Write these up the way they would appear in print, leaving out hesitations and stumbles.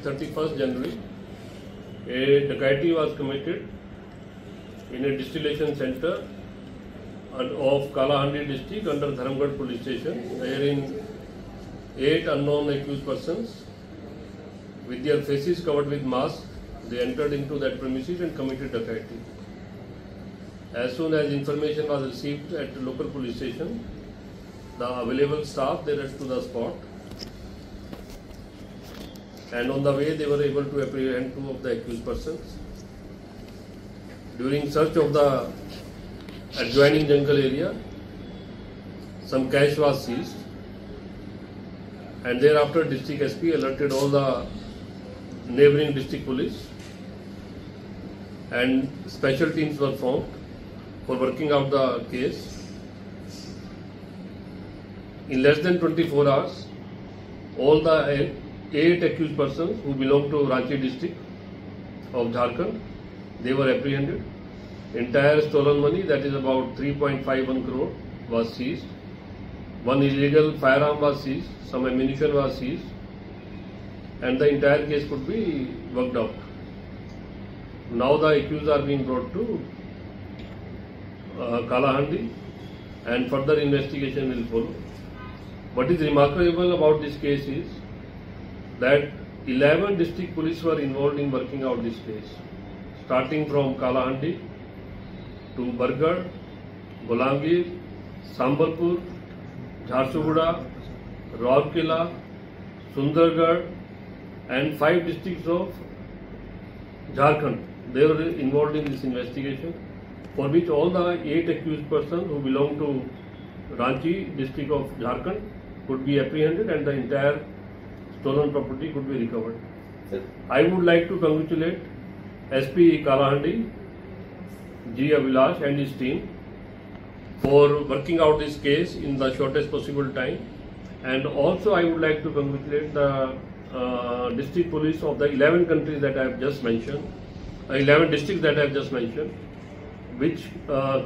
31st January, a dacoity was committed in a distillation center of Kalahandi district under Dharamgarh police station, wherein 8 unknown accused persons with their faces covered with masks, they entered into that premises and committed dacoity. As soon as information was received at the local police station, the available staff, they rushed to the spot, and on the way they were able to apprehend 2 of the accused persons. During search of the adjoining jungle area, some cash was seized, and thereafter District SP alerted all the neighbouring district police, and special teams were formed for working out the case. In less than 24 hours, all the 8 accused persons who belong to Ranchi district of Jharkhand, they were apprehended. Entire stolen money, that is about 3.51 crore, was seized. One illegal firearm was seized, some ammunition was seized, and the entire case could be worked out. Now the accused are being brought to Kalahandi, and further investigation will follow. What is remarkable about this case is that 11 district police were involved in working out this case, starting from Kalahandi to Bargarh, Golangir, Sambalpur, Jharsuguda, Rourkela, Sundargarh, and 5 districts of Jharkhand. They were involved in this investigation, for which all the 8 accused persons who belong to Ranchi district of Jharkhand could be apprehended and the entire stolen property could be recovered. I would like to congratulate SP Kalahandi, G. Abhilash and his team for working out this case in the shortest possible time, and also I would like to congratulate the district police of the 11 countries that I have just mentioned, 11 districts that I have just mentioned, which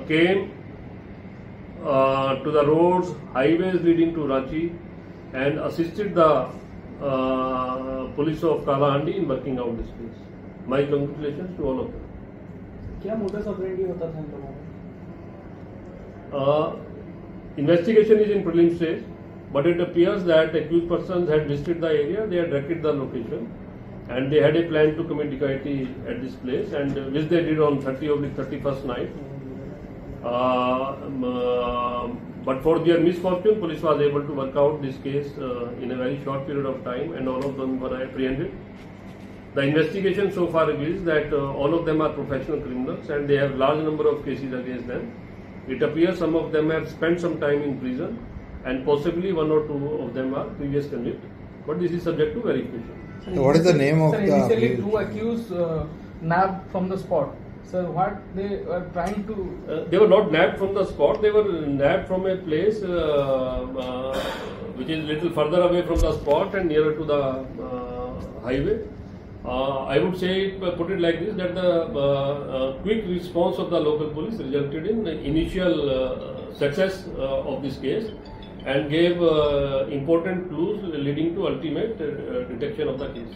came to the roads, highways leading to Ranchi, and assisted the police of Kalahandi in working out this case. My congratulations to all of them. क्या Motors operandi होता था इन लोगों में? Investigation is in prelim stage, but it appears that accused persons had visited the area, they had tracked the location, and they had a plan to commit dacoity at this place, and which they did on 31st night. But for their misfortune, police was able to work out this case in a very short period of time, and all of them were apprehended. The investigation so far reveals that all of them are professional criminals and they have large number of cases against them. It appears some of them have spent some time in prison, and possibly 1 or 2 of them are previous convict, but this is subject to verification. So what is the name of the... Initially 2 accused nabbed from the spot. So what they were trying to... they were not nabbed from the spot, they were nabbed from a place which is little further away from the spot and nearer to the highway. I would say, put it like this, that the quick response of the local police resulted in initial success of this case and gave important clues leading to ultimate detection of the case.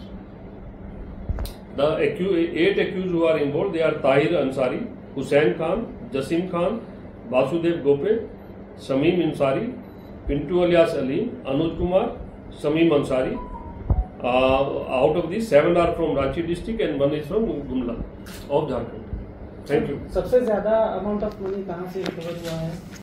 The 8 accused who are involved, they are Tahir Ansari, Hussain Khan, Jasim Khan, Basudev Gope, Sameem Ansari, Pintu alias Alim, Anuj Kumar, Sameem Ansari. Out of these 7 are from Ranchi district and 1 is from Gumla of Jharkhand. Thank you. सबसे ज्यादा amount of money कहाँ से recover हुआ है?